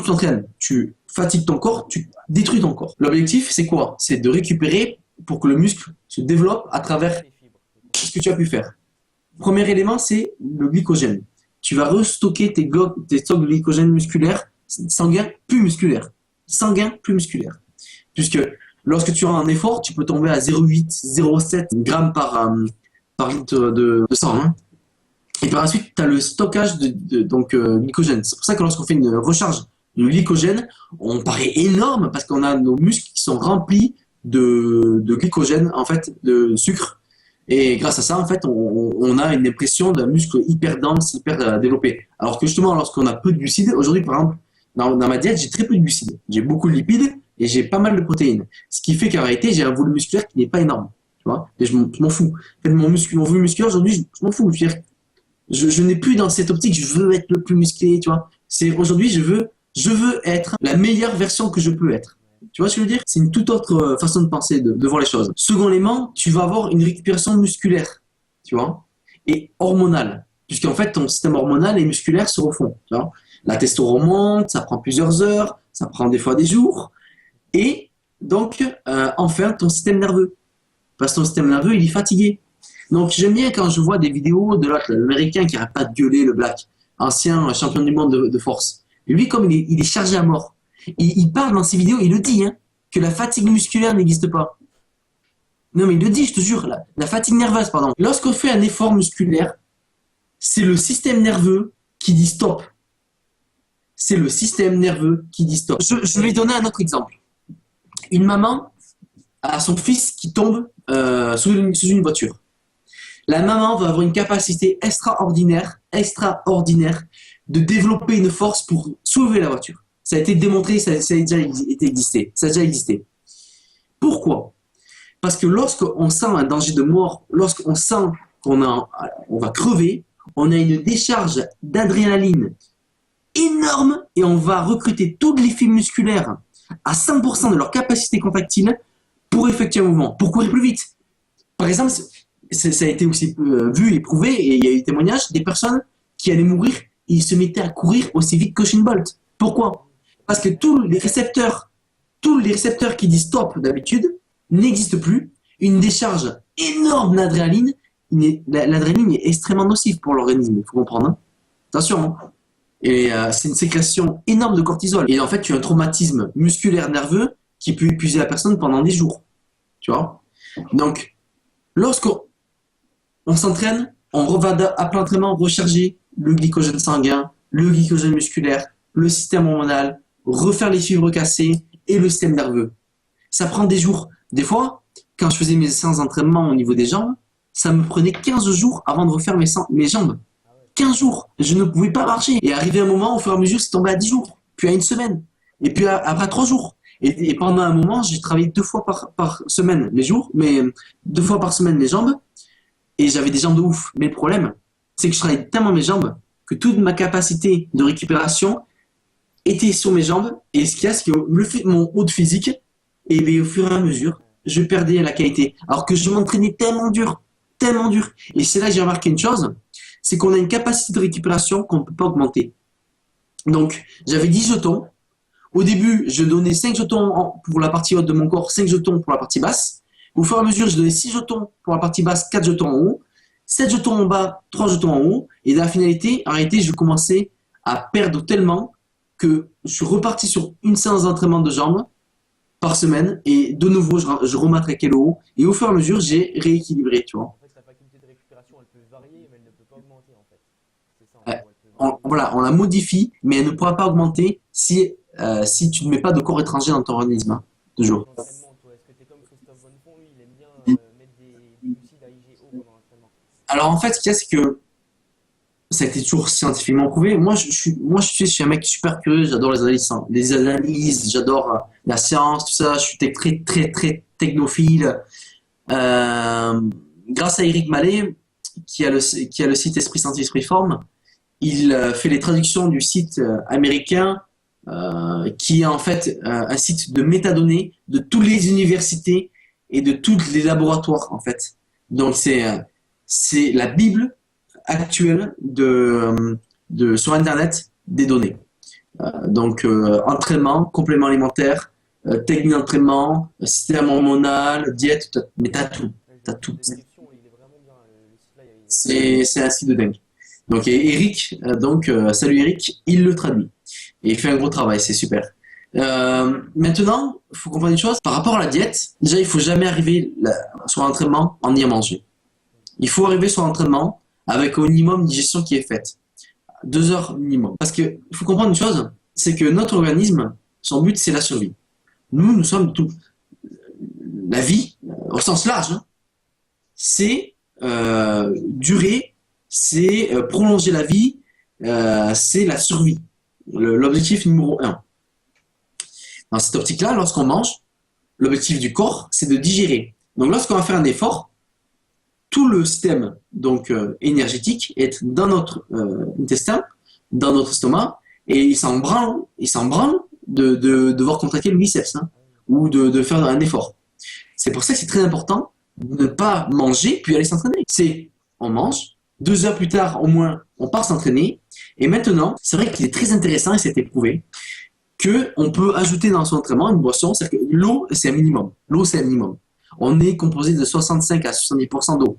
t'entraînes, tu fatigues ton corps, tu détruis ton corps. L'objectif, c'est quoi? C'est de récupérer pour que le muscle se développe à travers ce que tu as pu faire. Premier élément, c'est le glycogène. Tu vas restocker tes stocks de glycogène musculaire, sanguin, plus musculaire. Sanguin, plus musculaire. Puisque lorsque tu as un effort, tu peux tomber à 0,8, 0,7 grammes par litre de sang. Hein. Et par la suite, tu as le stockage de glycogène. C'est pour ça que lorsqu'on fait une recharge de glycogène, on paraît énorme parce qu'on a nos muscles qui sont remplis de glycogène, en fait, de sucre. Et grâce à ça, en fait, on a une impression d'un muscle hyper dense, hyper développé. Alors que justement, lorsqu'on a peu de glucides, aujourd'hui, par exemple, dans ma diète, j'ai très peu de glucides. J'ai beaucoup de lipides et j'ai pas mal de protéines. Ce qui fait qu'en réalité, j'ai un volume musculaire qui n'est pas énorme. Tu vois, et je m'en fous. En fait, mon volume musculaire, aujourd'hui, je m'en fous. Je n'ai plus dans cette optique, je veux être le plus musclé, tu vois. C'est aujourd'hui, je veux être la meilleure version que je peux être. Tu vois ce que je veux dire? C'est une toute autre façon de penser, de voir les choses. Second élément, tu vas avoir une récupération musculaire, tu vois, et hormonale. Puisqu'en fait, ton système hormonal et musculaire se refont, tu vois. La testostérone monte, ça prend plusieurs heures, ça prend des fois des jours. Et donc, enfin, ton système nerveux. Parce que ton système nerveux, il est fatigué. Donc, j'aime bien quand je vois des vidéos de l'Américain qui n'arrête pas de gueuler, le Black, ancien champion du monde de force. Et lui, comme il est chargé à mort, il parle dans ses vidéos, il le dit, hein, que la fatigue musculaire n'existe pas. Non, mais il le dit, je te jure, la fatigue nerveuse, pardon. Lorsqu'on fait un effort musculaire, c'est le système nerveux qui dit stop. C'est le système nerveux qui dit stop. Je vais donner un autre exemple. Une maman a son fils qui tombe sous une voiture. La maman va avoir une capacité extraordinaire de développer une force pour soulever la voiture. Ça a été démontré, ça a déjà existé. Pourquoi? Parce que lorsqu'on sent un danger de mort, lorsqu'on sent qu'on va crever, on a une décharge d'adrénaline énorme et on va recruter toutes les fibres musculaires à 100% de leur capacité contractile pour effectuer un mouvement, pour courir plus vite. Par exemple, ça a été aussi vu et prouvé, et il y a eu des témoignages des personnes qui allaient mourir et ils se mettaient à courir aussi vite qu'Usain Bolt. Pourquoi? Parce que tous les récepteurs qui disent stop d'habitude n'existent plus. Une décharge énorme d'adrénaline, l'adrénaline est extrêmement nocive pour l'organisme, il faut comprendre. Hein. Attention. Hein. Et c'est une sécrétion énorme de cortisol. Et en fait, tu as un traumatisme musculaire nerveux qui peut épuiser la personne pendant des jours. Tu vois? Donc, lorsqu'on s'entraîne, on va à plein entraînement recharger le glycogène sanguin, le glycogène musculaire, le système hormonal, refaire les fibres cassées et le système nerveux. Ça prend des jours. Des fois, quand je faisais mes séances d'entraînement au niveau des jambes, ça me prenait 15 jours avant de refaire mes jambes. 15 jours. Je ne pouvais pas marcher. Et arrivé un moment, au fur et à mesure, c'est tombé à 10 jours, puis à une semaine, et puis après 3 jours. Et pendant un moment, j'ai travaillé 2 fois par semaine mais 2 fois par semaine mes jambes, et j'avais des jambes de ouf. Mais le problème, c'est que je travaillais tellement mes jambes que toute ma capacité de récupération était sur mes jambes. Et ce qu'il y a, c'est que mon haut de physique, et bien, au fur et à mesure, je perdais la qualité. Alors que je m'entraînais tellement dur. Et c'est là que j'ai remarqué une chose, c'est qu'on a une capacité de récupération qu'on ne peut pas augmenter. Donc, j'avais 10 jetons. Au début, je donnais 5 jetons pour la partie haute de mon corps, 5 jetons pour la partie basse. Au fur et à mesure, je donnais 6 jetons pour la partie basse, 4 jetons en haut, 7 jetons en bas, 3 jetons en haut. Et dans la finalité, en réalité, je commençais à perdre tellement que je suis reparti sur une séance d'entraînement de jambes par semaine. Et de nouveau, je remattraquais le haut. Et au fur et à mesure, j'ai rééquilibré, tu vois. En fait, la faculté de récupération, elle peut varier, mais elle ne peut pas augmenter, en fait. C'est ça, Voilà, on la modifie, mais elle ne pourra pas augmenter si tu ne mets pas de corps étranger dans ton organisme, hein, toujours. L'entraînement, toi, est-ce que tu es comme Christophe Bonnefond, lui, il aime bien mettre des glucides à IG haut pendant l'entraînement? Alors en fait, ce qu'il y a, c'est que ça a été toujours scientifiquement prouvé. Moi, je suis un mec super curieux, j'adore les analyses, j'adore la science, tout ça. Je suis très, très, très technophile. Grâce à Eric Mallet, qui a le site Esprit Santé, Esprit Forme, il fait les traductions du site américain, qui est en fait un site de métadonnées de toutes les universités et de tous les laboratoires, en fait. Donc, c'est la Bible actuelle sur Internet des données. Entraînement, complément alimentaire, technique d'entraînement, système hormonal, diète, mais t'as tout. Ouais, j'ai T'as vu la tout. description, il est vraiment bien. Le site là, il est vraiment bien. C'est un site de dingue. Donc, et Eric, salut Eric, il le traduit. Et il fait un gros travail, c'est super. Maintenant, il faut comprendre une chose, par rapport à la diète, déjà, il faut jamais arriver sur l'entraînement en ayant mangé. Il faut arriver sur l'entraînement avec au minimum une digestion qui est faite. 2 heures minimum. Parce que il faut comprendre une chose, c'est que notre organisme, son but, c'est la survie. Nous sommes tout. La vie, au sens large, hein, c'est durer, c'est prolonger la vie, c'est la survie. L'objectif numéro un. Dans cette optique-là, lorsqu'on mange, l'objectif du corps, c'est de digérer. Donc, lorsqu'on va faire un effort, tout le système énergétique est dans notre intestin, dans notre estomac, et il s'en branle de devoir contracter le biceps, hein, ou de faire un effort. C'est pour ça que c'est très important de ne pas manger puis aller s'entraîner. On mange, 2 heures plus tard au moins, on part s'entraîner, et maintenant, c'est vrai qu'il est très intéressant, et c'est éprouvé, qu'on peut ajouter dans son entraînement une boisson, c'est-à-dire que l'eau, c'est un minimum. L'eau, c'est un minimum. On est composé de 65 à 70% d'eau.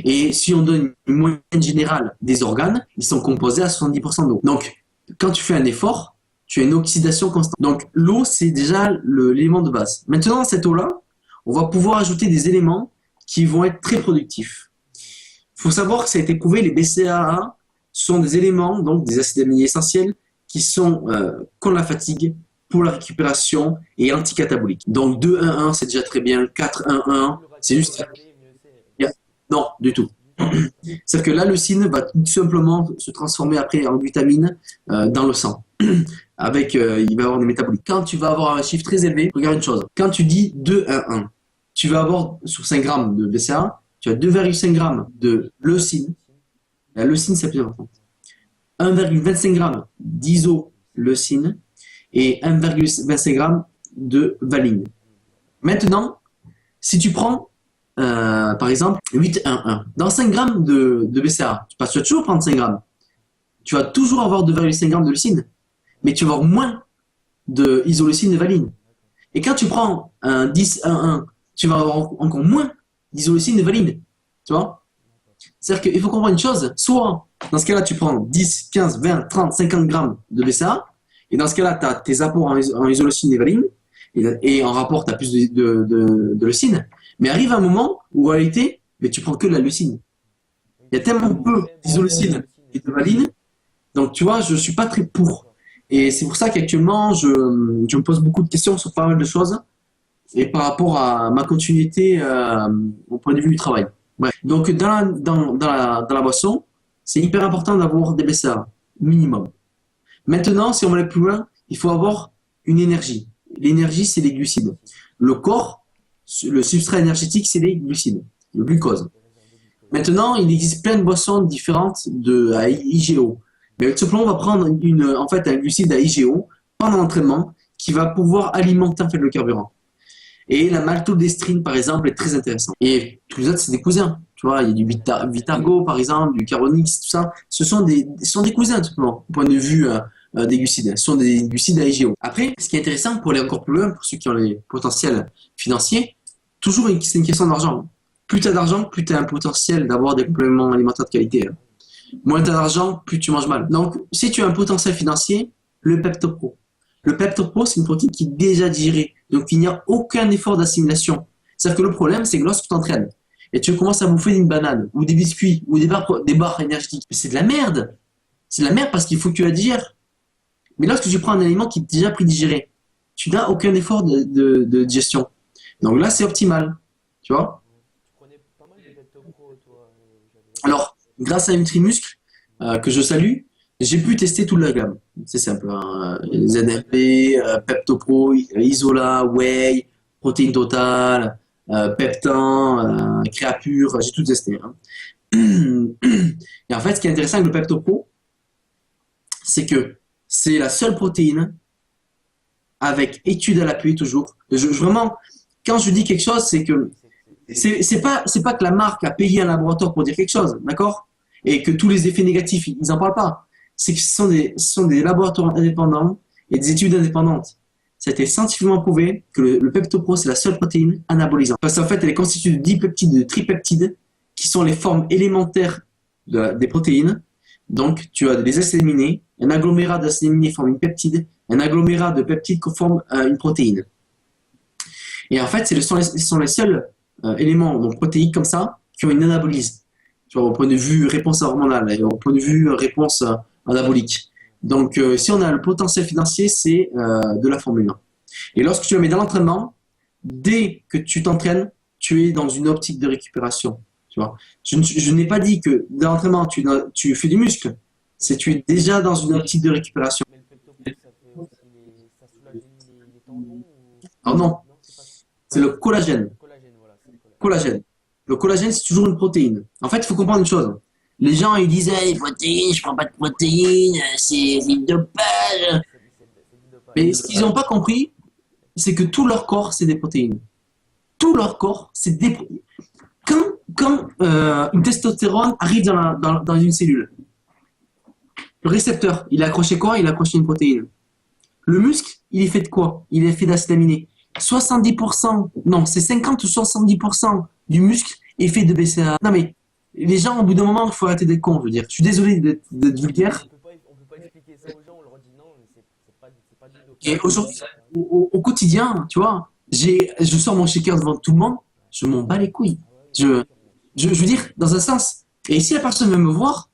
Et si on donne une moyenne générale des organes, ils sont composés à 70% d'eau. Donc, quand tu fais un effort, tu as une oxydation constante. Donc, l'eau, c'est déjà l'élément de base. Maintenant, dans cette eau-là, on va pouvoir ajouter des éléments qui vont être très productifs. Il faut savoir que ça a été prouvé, les BCAA sont des éléments, donc des acides aminés essentiels, qui sont contre la fatigue, pour la récupération et anticatabolique. Donc 2-1-1, c'est déjà très bien. 4-1-1, c'est juste... Non, du tout. C'est-à-dire que la leucine va tout simplement se transformer après en glutamine dans le sang. Il va y avoir des métabolites. Quand tu vas avoir un chiffre très élevé, regarde une chose. Quand tu dis 2-1-1, tu vas avoir sur 5 grammes de BCA, tu as 2,5 grammes de leucine. La leucine, c'est plus important. 1,25 grammes d'isoleucine et 1,25 grammes de valine. Maintenant, si tu prends, par exemple, 8,1,1, dans 5 grammes de BCA, tu vas toujours prendre 5 grammes. Tu vas toujours avoir 2,5 grammes de leucine, mais tu vas avoir moins d'isoleucine et de valine. Et quand tu prends un 10,1,1, tu vas avoir encore moins d'isoleucine et de valine. Tu vois? C'est-à-dire qu'il faut comprendre une chose, soit dans ce cas-là, tu prends 10, 15, 20, 30, 50 grammes de BCA, et dans ce cas-là, tu as tes apports en isoleucine et valine, et en rapport, tu as plus de leucine. Mais arrive un moment où en réalité, mais tu prends que de la leucine. Il y a tellement peu d'isoleucine et de valine, donc tu vois, je ne suis pas très pour. Et c'est pour ça qu'actuellement, je me pose beaucoup de questions sur pas mal de choses, et par rapport à ma continuité au point de vue du travail. Ouais. Donc, dans la boisson, c'est hyper important d'avoir des BCAA, minimum. Maintenant, si on va aller plus loin, il faut avoir une énergie. L'énergie, c'est les glucides. Le corps, le substrat énergétique, c'est les glucides, le glucose. Maintenant, il existe plein de boissons différentes à IGO. Mais tout simplement, on va prendre un glucide à IGO pendant l'entraînement qui va pouvoir alimenter en fait, le carburant. Et la maltodextrine, par exemple, est très intéressante. Et tous les autres, c'est des cousins. Tu vois, il y a du Vitargo, par exemple, du Caronix, tout ça. Ce sont des cousins, tout simplement, au point de vue des glucides. Ce sont des glucides à IGO. Après, ce qui est intéressant, pour aller encore plus loin, pour ceux qui ont les potentiels financiers, toujours c'est une question d'argent. Plus tu as d'argent, plus tu as un potentiel d'avoir des compléments alimentaires de qualité. Moins tu as d'argent, plus tu manges mal. Donc, si tu as un potentiel financier, le PeptoPro. Le PeptoPro, c'est une protéine qui est déjà digérée. Donc, il n'y a aucun effort d'assimilation. C'est-à-dire que le problème, c'est que lorsque tu t'entraînes et tu commences à bouffer une banane ou des biscuits ou des barres énergétiques, c'est de la merde. C'est de la merde parce qu'il faut que tu la digères. Mais lorsque tu prends un aliment qui est déjà prédigéré, tu n'as aucun effort de digestion. Donc là, c'est optimal. Tu vois? Tu prenais pas mal de PeptoPro, toi. Alors, grâce à Nutrimuscle, que je salue, j'ai pu tester toute la gamme. C'est simple. Hein. ZMP, PeptoPro, Isola, Whey, Protéine Totale, Peptan, Créapure, j'ai tout testé. Hein. Et en fait, ce qui est intéressant avec le PeptoPro, c'est que c'est la seule protéine avec étude à l'appui toujours. Vraiment, quand je dis quelque chose, c'est que c'est pas que la marque a payé un laboratoire pour dire quelque chose, d'accord? Et que tous les effets négatifs, ils n'en parlent pas. c'est que ce sont des laboratoires indépendants et des études indépendantes. Ça a été scientifiquement prouvé que le Pepto-Pro, c'est la seule protéine anabolisante. Parce qu'en fait, elle est constituée de dipeptides et de tripeptides, qui sont les formes élémentaires des protéines. Donc, tu as des acides aminés, un agglomérat d'acides aminés forme une peptide, un agglomérat de peptides forme une protéine. Et en fait, ce sont les seuls éléments donc, protéiques comme ça qui ont une anabolyse. Tu vois, au point de vue réponse hormonale et au point de vue réponse anabolique. Donc, si on a le potentiel financier, c'est de la Formule 1. Et lorsque tu la mets dans l'entraînement, dès que tu t'entraînes, tu es dans une optique de récupération. Tu vois. Je n'ai pas dit que dans l'entraînement, tu fais du muscle. C'est tu es déjà dans une optique de récupération. Mais le Pepto-Pro, ça fait aussi ça soulage les tendons ou... Alors non, Non, c'est pas ça. c'est le collagène. Le collagène, voilà, c'est le collagène. Collagène. Le collagène, c'est toujours une protéine. En fait, il faut comprendre une chose. Les gens, ils disent, les protéines, je prends pas de protéines, c'est du dopage. C'est du dopage. Mais ce qu'ils n'ont pas compris, c'est que tout leur corps, c'est des protéines. Tout leur corps, c'est des protéines. Quand une testostérone arrive dans une cellule, le récepteur, il est accroché quoi? Il est accroché une protéine. Le muscle, il est fait de quoi? Il est fait d'acides aminés. 70%, non, c'est 50 ou 70% du muscle est fait de BCAA. Non mais, les gens, au bout d'un moment, il faut arrêter d'être con, je veux dire. Je suis désolé d'être vulgaire. On peut pas expliquer ça aux gens, on leur dit non, c'est pas du dopage. Et aujourd'hui, au quotidien, tu vois, je sors mon shaker devant tout le monde, je m'en bats les couilles. Je veux dire, dans un sens. Et si la personne veut me voir,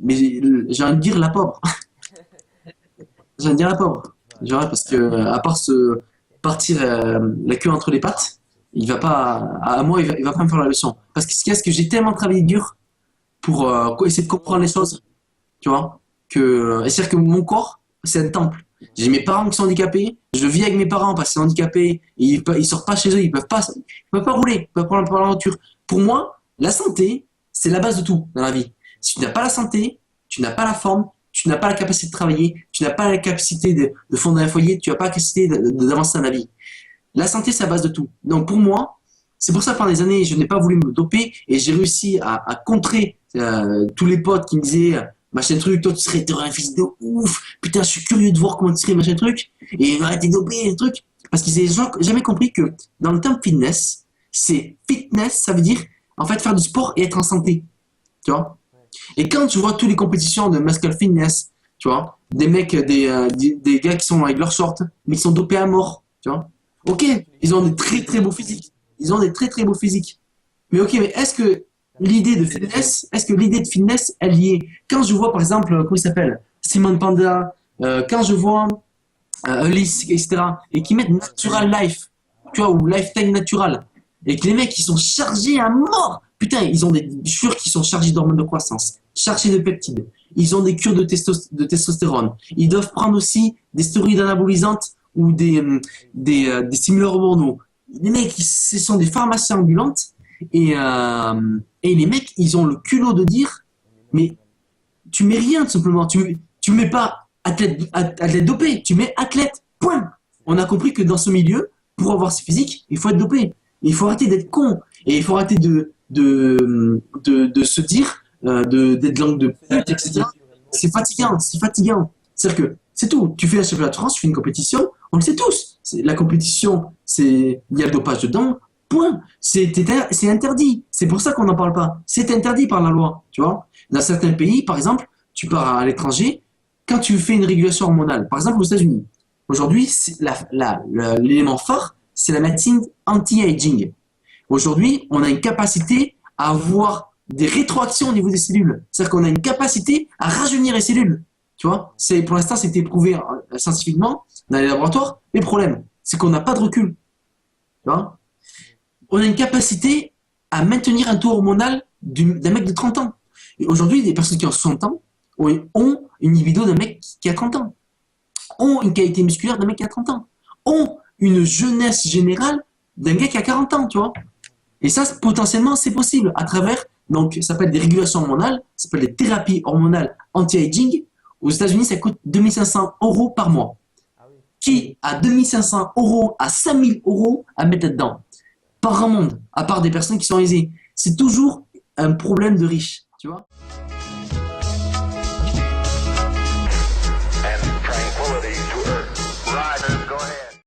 mais j'ai envie de dire la pauvre. J'ai envie de dire la pauvre. Tu vois, parce que, à part se partir la queue entre les pattes, il va pas, à moi, il va pas me faire la leçon. Parce que ce que j'ai tellement travaillé dur pour essayer de comprendre les choses, tu vois, et c'est-à-dire que mon corps, c'est un temple. J'ai mes parents qui sont handicapés, je vis avec mes parents parce qu'ils sont handicapés, et ils sortent pas chez eux, ils peuvent pas rouler, ils peuvent pas prendre la voiture. Pour moi, la santé, c'est la base de tout dans la vie. Si tu n'as pas la santé, tu n'as pas la forme, tu n'as pas la capacité de travailler, tu n'as pas la capacité de fonder un foyer, tu n'as pas la capacité d'avancer dans la vie. La santé, c'est la base de tout. Donc pour moi, c'est pour ça que pendant des années, je n'ai pas voulu me doper et j'ai réussi à contrer tous les potes qui me disaient machin truc, toi tu serais un fils de ouf, putain je suis curieux de voir comment tu serais machin truc, et arrête de doper, truc. Parce qu'ils n'ont jamais compris que dans le terme fitness, ça veut dire en fait faire du sport et être en santé. Tu vois. Et quand tu vois toutes les compétitions de muscle fitness, tu vois, des mecs, des gars qui sont avec leurs shorts, mais ils sont dopés à mort, tu vois. Ok, ils ont des très très beaux physiques. Ils ont des très très beaux physiques. Mais ok, mais est-ce que l'idée de fitness, elle y est? Quand je vois par exemple, comment il s'appelle, Simon Panda, quand je vois Ulysse, etc., et qui mettent Natural Life, tu vois, ou Lifetime Natural, et que les mecs, ils sont chargés à mort. Putain, ils ont des cures qui sont chargées d'hormones de croissance, chargées de peptides. Ils ont des cures de testostérone. Ils doivent prendre aussi des stéroïdes anabolisantes ou des stimulants hormonaux. Les mecs, ce sont des pharmaciens ambulantes et les mecs, ils ont le culot de dire, mais tu mets rien tout simplement. Tu mets pas athlète dopé, tu mets athlète, point. On a compris que dans ce milieu, pour avoir ce physique, il faut être dopé. Il faut arrêter d'être con. Et il faut arrêter de se dire, d'être langue de pute, etc. C'est fatigant, c'est fatigant. C'est-à-dire que c'est tout. Tu fais un championnat de France, tu fais une compétition, on le sait tous. La compétition, il y a le dopage dedans, point. C'est interdit. C'est pour ça qu'on n'en parle pas. C'est interdit par la loi, tu vois. Dans certains pays, par exemple, tu pars à l'étranger, quand tu fais une régulation hormonale, par exemple aux États-Unis, aujourd'hui, l'élément phare, c'est la médecine anti-aging. Aujourd'hui, on a une capacité à avoir des rétroactions au niveau des cellules. C'est-à-dire qu'on a une capacité à rajeunir les cellules. Tu vois, pour l'instant, c'était prouvé scientifiquement dans les laboratoires. Le problème, c'est qu'on n'a pas de recul. Tu vois, on a une capacité à maintenir un taux hormonal d'un mec de 30 ans. Et aujourd'hui, des personnes qui ont 60 ans ont une libido d'un mec qui a 30 ans, ont une qualité musculaire d'un mec qui a 30 ans, ont une jeunesse générale d'un gars qui a 40 ans, tu vois. Et ça, potentiellement, c'est possible à travers, donc, ça s'appelle des régulations hormonales, ça s'appelle des thérapies hormonales anti-aging. Aux États-Unis, ça coûte 2500 € par mois. Qui a 2500 € à 5000 € à mettre là-dedans? Pas grand monde, à part des personnes qui sont aisées. C'est toujours un problème de riches, tu vois.